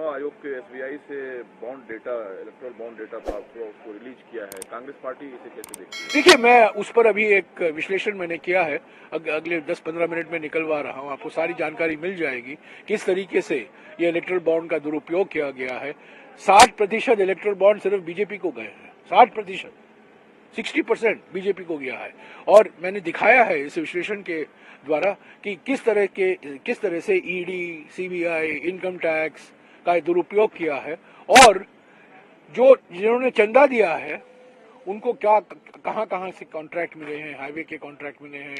चुनाव आयोग के एसबीआई से bond data, erectile bond data प्राप्त हुआ, उसको रिलीज किया है। कांग्रेस पार्टी इसे कैसे देखती है? देखिए, मैं उस पर अभी एक विश्लेषण मैंने किया है, अगले 10-15 मिनट में निकलवा रहा हूं, आपको सारी जानकारी मिल जाएगी किस तरीके से ये इलेक्ट्रल बॉन्ड का दुरुपयोग किया गया है। 60% इलेक्ट्रल बॉन्ड सिर्फ बीजेपी को गए हैं, 60%, 60% बीजेपी को गया है। और मैंने दिखाया है इस विश्लेषण के द्वारा कि किस तरह से ईडी, सीबीआई, इनकम टैक्स का दुरुपयोग किया है, और जिन्होंने चंदा दिया है उनको कहां से कॉन्ट्रैक्ट मिले हैं, हाईवे के कॉन्ट्रैक्ट मिले हैं,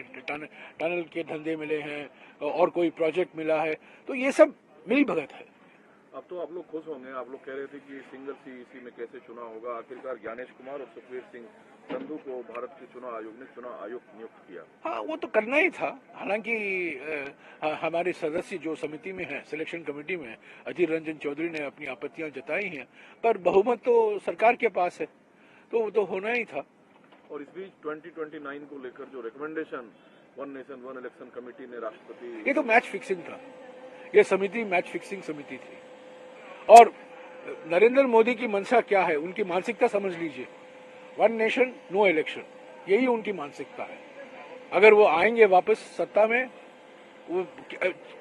टनल के धंधे मिले हैं, और कोई प्रोजेक्ट मिला है, तो ये सब मिली भगत है। अब तो आप लोग खुश होंगे, आप लोग कह रहे थे कि सिंगल सीईसी में कैसे चुनाव होगा। आखिरकार ज्ञानेश कुमार और सुखवीर सिंह संधू को भारत के चुनाव आयोग ने चुनाव आयुक्त नियुक्त किया। हाँ, वो तो करना ही था। हालांकि हमारे सदस्य जो समिति में है, सिलेक्शन कमेटी में, अधीर रंजन चौधरी ने अपनी आपत्तियां जताई हैं, पर बहुमत तो सरकार के पास है, तो वो तो होना ही था। और इस बीच 2029 को लेकर जो recommendation one nation one election committee ने राष्ट्रपति, ये तो मैच फिक्सिंग था, ये समिति मैच फिक्सिंग समिति थी। और नरेंद्र मोदी की मंशा क्या है, उनकी मानसिकता समझ लीजिए, वन नेशन नो इलेक्शन, यही उनकी मानसिकता है। अगर वो आएंगे वापस सत्ता में, वो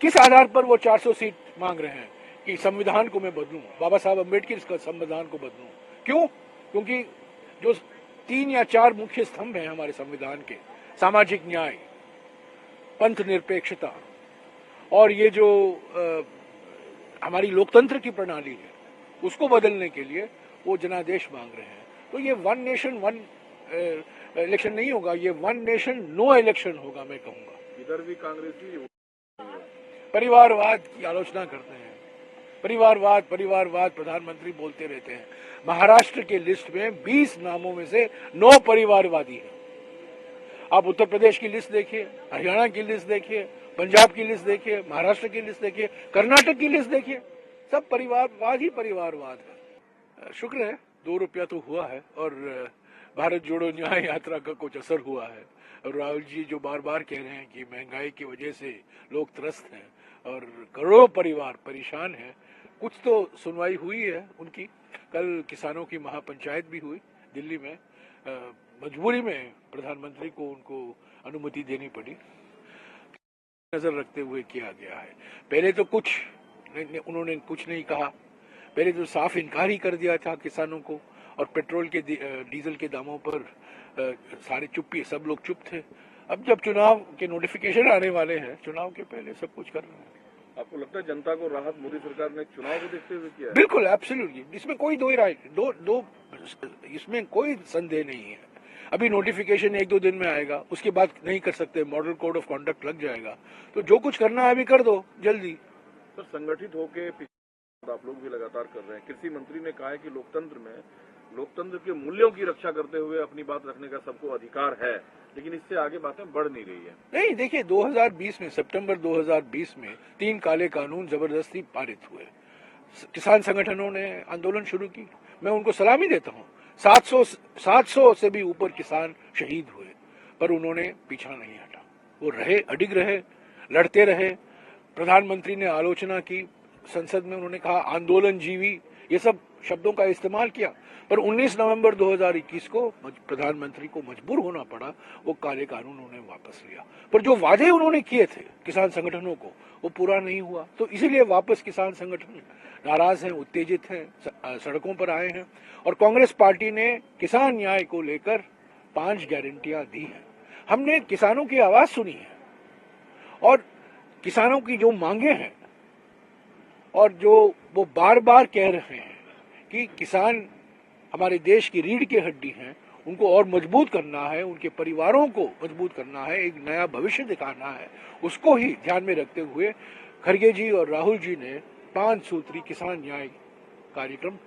किस आधार पर वो 400 सीट मांग रहे हैं कि संविधान को मैं बदलूं, बाबा साहब अम्बेडकर का संविधान को बदलूं? क्यों? क्योंकि जो 3 या 4 मुख्य स्तंभ हैं हमारे संविधान के, सामाजिक न्याय, पंथ निरपेक्षता, और ये जो हमारी लोकतंत्र की प्रणाली है, उसको बदलने के लिए वो जनादेश मांग रहे हैं। तो ये वन नेशन वन इलेक्शन नहीं होगा, ये वन नेशन नो इलेक्शन होगा, मैं कहूंगा। इधर भी कांग्रेसी परिवारवाद की आलोचना करते हैं, परिवारवाद प्रधानमंत्री बोलते रहते हैं। महाराष्ट्र के लिस्ट में 20 नामों में से 9 परिवारवादी हैं। आप उत्तर प्रदेश की लिस्ट देखिए, हरियाणा की लिस्ट देखिए, पंजाब की लिस्ट देखिए, महाराष्ट्र की लिस्ट देखिए, कर्नाटक की लिस्ट देखिए, सब परिवारवाद ही परिवारवाद है। शुक्र है 2 रुपया तो हुआ है, और भारत जोड़ो न्याय यात्रा का कुछ असर हुआ है। और राहुल जी जो बार बार कह रहे हैं कि महंगाई की वजह से लोग त्रस्त हैं और करोड़ों परिवार परेशान हैं, कुछ तो सुनवाई हुई है उनकी। कल किसानों की महापंचायत भी हुई दिल्ली में, मजबूरी में प्रधानमंत्री को उनको अनुमति देनी पड़ी, नजर रखते हुए किया गया है। पहले तो उन्होंने कुछ नहीं कहा, पहले तो साफ इनकार ही कर दिया था किसानों को, और पेट्रोल के डीजल के दामों पर सारे सब लोग चुप थे। अब जब चुनाव के नोटिफिकेशन आने वाले हैं, चुनाव के पहले सब कुछ कर रहे हैं। आपको लगता है जनता को राहत मोदी सरकार ने चुनाव को देखते हुए किया है? बिल्कुल, एब्सोल्युटली, इसमें कोई इसमें कोई संदेह नहीं है। अभी नोटिफिकेशन 1-2 दिन में आएगा, उसके बाद नहीं कर सकते, मॉडल कोड ऑफ कॉन्डक्ट लग जाएगा, तो जो कुछ करना है अभी कर दो जल्दी। सर, संगठित होके आप लोग भी लगातार कर रहे हैं। कृषि मंत्री ने कहा है कि लोकतंत्र के मूल्यों की रक्षा करते हुए अपनी बात रखने का सबको अधिकार है, लेकिन इससे आगे बातें बढ़ नहीं रही है। नहीं, देखिए, 2020 में, सितंबर 2020 में 3 काले कानून जबरदस्ती पारित हुए, किसान संगठनों ने आंदोलन शुरू की, मैं उनको सलामी देता हूँ। 700 से भी ऊपर किसान शहीद हुए, पर उन्होंने पीछा नहीं हटा, वो अडिग रहे, लड़ते रहे। प्रधानमंत्री ने आलोचना की, संसद में उन्होंने कहा आंदोलन जीवी, ये सब शब्दों का इस्तेमाल किया, पर 19 नवंबर 2021 को प्रधानमंत्री को मजबूर होना पड़ा, वो काले कानून उन्होंने वापस लिया। पर जो वादे उन्होंने किए थे किसान संगठनों को, वो पूरा नहीं हुआ, तो इसीलिए वापस किसान संगठन नाराज हैं, उत्तेजित हैं, सड़कों पर आए हैं। और कांग्रेस पार्टी ने किसान न्याय को लेकर 5 गारंटियां दी हैं। हमने किसानों की आवाज सुनी है, और किसानों की जो मांगे हैं, और जो वो बार बार कह रहे हैं कि किसान हमारे देश की रीढ़ की हड्डी हैं, उनको और मजबूत करना है, उनके परिवारों को मजबूत करना है, एक नया भविष्य दिखाना है, उसको ही ध्यान में रखते हुए खड़गे जी और राहुल जी ने 5 सूत्री किसान न्याय कार्यक्रम,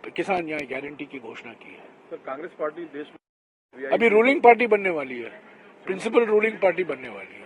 किसान न्याय गारंटी की घोषणा की है। सर, कांग्रेस पार्टी देश में अभी रूलिंग पार्टी बनने वाली है, प्रिंसिपल रूलिंग पार्टी बनने वाली है।